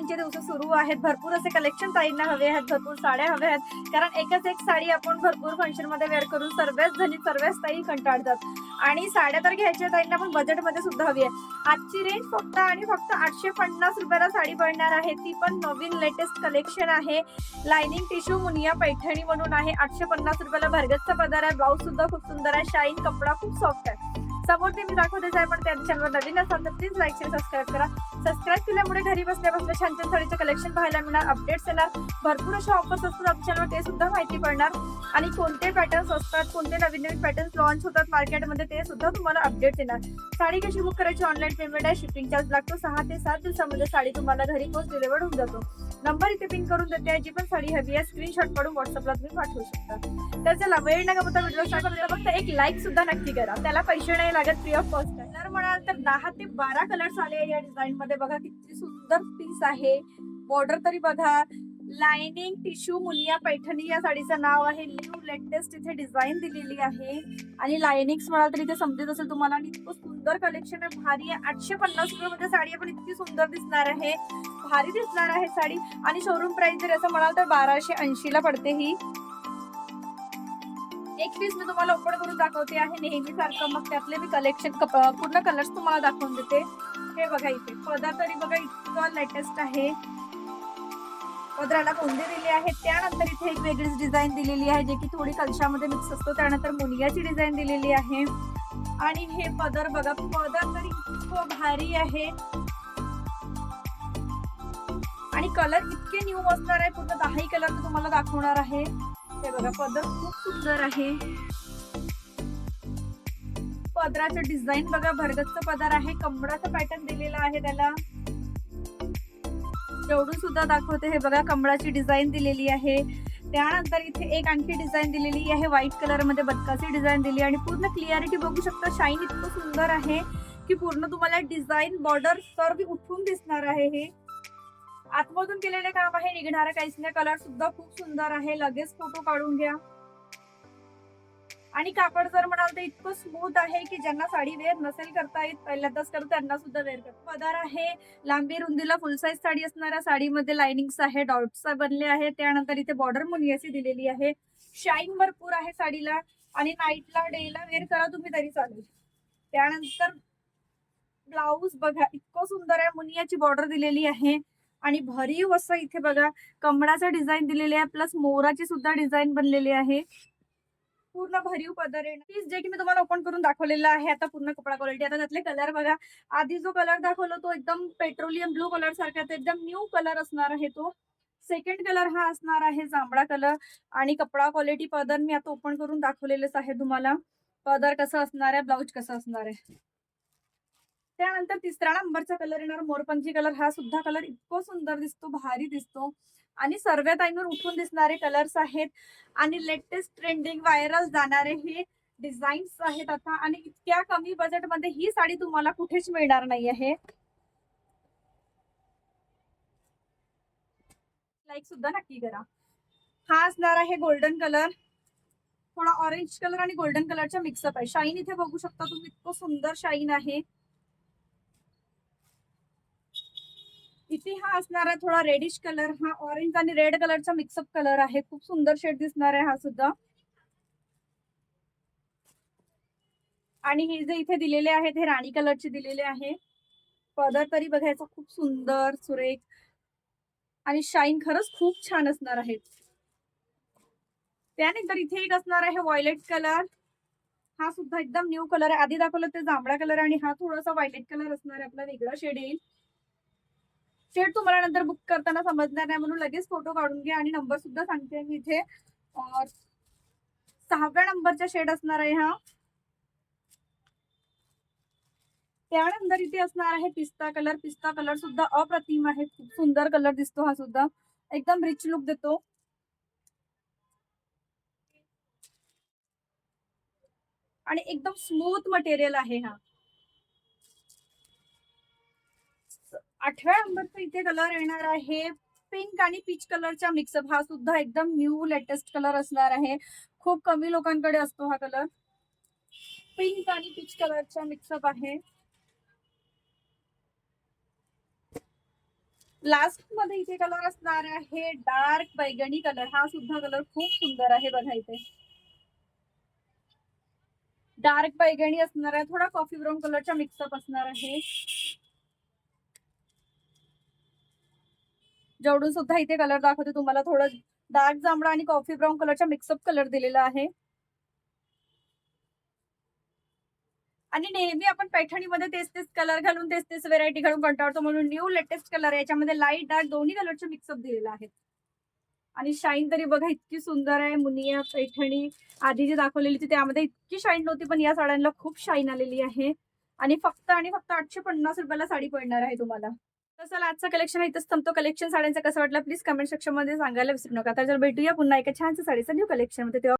साड्यांचे दिवस सुरू आहेत. भरपूर असे कलेक्शन ताईंना हवे आहेत, भरपूर साड्या हव्या आहेत. कारण एकच एक साडी आपण भरपूर फंक्शनमध्ये वेअर करून सर्वच ताई कंटाळतात. आणि साड्या तर घ्यायच्या ताईंना पण बजेटमध्ये सुद्धा हवी आहे. आजची रेंज फक्त आणि फक्त 850 रुपयाला साडी पडणार आहे. ती पण नवीन लेटेस्ट कलेक्शन आहे. लाइनिंग टिश्यू मुनिया पैठणी म्हणून आहे. 850 रुपयाला भरगतचा पदर आहे. ब्लाऊज सुद्धा खूप सुंदर आहे. शाईन कपडा खूप सॉफ्ट आहे. समोर ते मी दाखवतेच आहे, पण त्या चॅनलवर नवीन असाल तर प्लीज लाईक शेअर सबस्क्राईब करा. सबस्क्राईब केल्यामुळे घरी बसल्या बसल्या छान छान साडीचं कलेक्शन पाहायला मिळणार, अपडेट्स येणार, भरपूर अशा ऑफर्स असतात आपल्या चॅनलवर, ते सुद्धा माहिती पडणार. आणि कोणते पॅटर्न्स असतात, कोणते नवीन नवीन पॅटर्न्स लॉन्च होतात मार्केटमध्ये, ते सुद्धा तुम्हाला अपडेट्स येणार. साडी कशी बुक करायची, ऑनलाईन पेमेंट आहे, शिपिंग चार्ज लागतो. 6 ते 7 दिवसामध्ये साडी तुम्हाला घरी पोस्ट डिलिव्हर्ड होऊन जातो. नंबर इथे पिन करून देते आहे. जी पण साडी हवी आहे स्क्रीनशॉट काढून व्हॉट्सअपला तुम्ही पाठवू शकता. तर चला वेळ न घालवता व्हिडिओ स्टार्ट करूया. फक्त एक लाईक सुद्धा नक्की करा, त्याला पैसे नाही लागत, फ्री ऑफ कॉस्ट आहे. कलर म्हणाल तर 10 ते 12 कलर्स आले या डिझाईन मध्ये. बघा किती सुंदर पीस आहे. बॉर्डर तरी बघा. लाइनिंग टिश्यू मुनिया पैठणी या साडीचं नाव आहे. न्यू लेटेस्ट इथे डिझाईन दिलेली आहे. आणि लाइनिंग्स म्हणाल तर इथे समजत असेल तुम्हाला. आणि इतकं सुंदर कलेक्शन आहे, भारी आहे. 850 रुपयामध्ये साडी पण इतकी सुंदर दिसणार आहे, भारी दिसणार आहे साडी. आणि शोरूम प्राइस जर असं म्हणाल तर 1280 ला पडते ही. एक पीस मी तुम्हाला ओपन करून दाखवते आहे नेहमी सारखं. मग त्यातले मी कलेक्शन पूर्ण कलर्स तुम्हाला दाखवून देते. हे बघा इथे पदर तरी बघा इतकं लेटेस्ट आहे. पदराला कोंडे दिले आहेत. त्यानंतर इथे एक वेगळीच डिझाईन दिलेली आहे, जे की थोडी कलशामध्ये मिक्स असतो. त्यानंतर मुनियाची डिझाईन दिलेली आहे. आणि हे पदर बघा, पदर तरी इतकं भारी आहे. आणि कलर इतके न्यू असणार आहे. पूर्ण 10 कलर मी तुम्हाला दाखवणार आहे. हे बघा पदर खूप सुंदर आहे. पदराचं डिझाईन बघा, भरगतचं पदर आहे. कमळाचं पॅटर्न दिलेला आहे त्याला. जेवढून सुद्धा दाखवते हे बघा, कमळाची डिझाईन दिलेली आहे. त्यानंतर इथे एक आणखी डिझाईन दिलेली आहे व्हाईट कलर मध्ये, बदकाची डिझाईन दिली. आणि पूर्ण क्लिअरिटी बघू शकता. शाईन इतकं सुंदर आहे की पूर्ण तुम्हाला डिझाईन बॉर्डर सर्व उठून दिसणार आहे. हे आतमधून केलेले काम आहे, निघणारा काहीच नाही. कलर सुद्धा खूप सुंदर आहे. लगेच फोटो काढून घ्या. आणि कापड जर म्हणाल तर इतकं स्मूथ आहे की ज्यांना साडी वेअर नसेल करता येत, पहिल्यांदाच करतो त्यांना सुद्धा वेअर करतो. पदर आहे. लांबी रुंदीला फुल साईज साडी असणाऱ्या साडीमध्ये लाइनिंग्स आहे, डॉट्स बनले आहे. त्यानंतर इथे बॉर्डर मुनियाची दिलेली आहे. शाईन भरपूर आहे साडीला. आणि नाईटला डेला वेअर करा तुम्ही तरी चालेल. त्यानंतर ब्लाऊज बघा इतकं सुंदर आहे. मुनियाची बॉर्डर दिलेली आहे. आणि भरीव असं इथे बघा कमळाचं डिझाईन दिलेले आहे, प्लस मोराची सुद्धा डिझाईन बनलेली आहे. पूर्ण भरीव पदर आहे. पीस जे की मी तुम्हाला ओपन करून दाखवलेला आहे. आता पूर्ण कपडा क्वालिटी. आता त्यातले कलर बघा. आधी जो कलर दाखवला तो एकदम पेट्रोलियम ब्लू कलर सारखा, एकदम न्यू कलर असणार आहे तो. सेकंड कलर हा असणार आहे जांभळा कलर. आणि कपडा क्वालिटी पदर मी आता ओपन करून दाखवलेलेच आहे तुम्हाला. पदर कसं असणार आहे, ब्लाऊज कसं असणार आहे. त्यानंतर तिसरा नंबरचा कलर येणार मोरपंची कलर. हा सुद्धा कलर इतकं सुंदर दिसतो, भारी दिसतो. आणि सर्व टाईमवर उठून दिसणारे कलर्स आहेत. आणि लेटेस्ट ट्रेंडिंग व्हायरल जाणारे हे डिझाईन्स आहेत आता. आणि इतक्या कमी बजेटमध्ये ही साडी तुम्हाला कुठेच मिळणार नाही आहे. लाईक सुद्धा नक्की करा. हा असणार आहे गोल्डन कलर. थोडा ऑरेंज कलर आणि गोल्डन कलरचा मिक्सअप आहे. शाईन इथे बघू शकता तुम्ही, इतकं सुंदर शाईन आहे. इथे हा असणार आहे थोडा रेडिश कलर. हा ऑरेंज आणि रेड कलरचा मिक्सअप कलर आहे. खूप सुंदर शेड दिसणार आहे हा सुद्धा. आणि हे जे इथे दिलेले आहेत हे राणी कलरचे दिलेले आहे. पदर तरी बघायचा खूप सुंदर सुरेख. आणि शाईन खरंच खूप छान असणार आहे. त्यानंतर इथे एक असणार आहे व्हायलेट कलर. हा सुद्धा एकदम न्यू कलर आहे. आधी दाखवलं ते जांभळा कलर आणि हा थोडासा व्हायलेट कलर असणार आहे. आपला वेगळा शेड येईल. शेड तुम्हाला नंतर बुक करताना समजणार नाही, म्हणून लगेच फोटो काढून घ्या. आणि नंबर सुद्धा सांगते मी इथे. 6व्या नंबरचा शेड असणार आहे हा. त्यानंतर इथे असणार आहे पिस्ता कलर. पिस्ता कलर सुद्धा अप्रतिम आहे. खूप सुंदर कलर दिसतो हा सुद्धा. एकदम रिच लुक देतो. आणि एकदम स्मूथ मटेरियल आहे हा. 8व्या नंबरचा इथे कलर येणार आहे पिंक आणि पीच कलरचा मिक्सअप. हा सुद्धा एकदम न्यू लेटेस्ट कलर असणार आहे. खूप कमी लोकांकडे असतो हा कलर. पिंक आणि पीच कलरचा मिक्सअप आहे. लास्ट मध्ये इथे कलर असणार आहे डार्क बैगणी कलर. हा सुद्धा कलर खूप सुंदर आहे बघा. इथे डार्क बैगणी असणार आहे, थोडा कॉफी ब्राऊन कलरचा मिक्सअप असणार आहे. जवळून सुद्धा इथे कलर दाखवते तुम्हाला. थोडं डार्क जांभळा आणि कॉफी ब्राऊन कलरचा मिक्सअप कलर दिलेला आहे. आणि नेहमी आपण पैठणीमध्ये तेच तेच कलर घालून तेच तेच व्हेरायटी घालून कंटाळतो, म्हणून न्यू लेटेस्ट कलर आहे. याच्यामध्ये लाईट डार्क दोन्ही कलरचे मिक्सअप दिलेला आहे. आणि शाईन तरी बघा इतकी सुंदर आहे. मुनिया पैठणी आधी जी दाखवलेली होती त्यामध्ये इतकी शाईन नव्हती, पण या साड्यांना खूप शाईन आलेली आहे. आणि फक्त 850 रुपयाला साडी पडणार आहे तुम्हाला. तर चला आजचं कलेक्शन इथंच थांबतो. कलेक्शन साड्यांचं कसं वाटलं प्लीज कमेंट सेक्शन मध्ये सांगायला विसरू नका. तर भेटूया पुन्हा एका छानच्या साडीचं न्यू कलेक्शन मध्ये. तेव्हा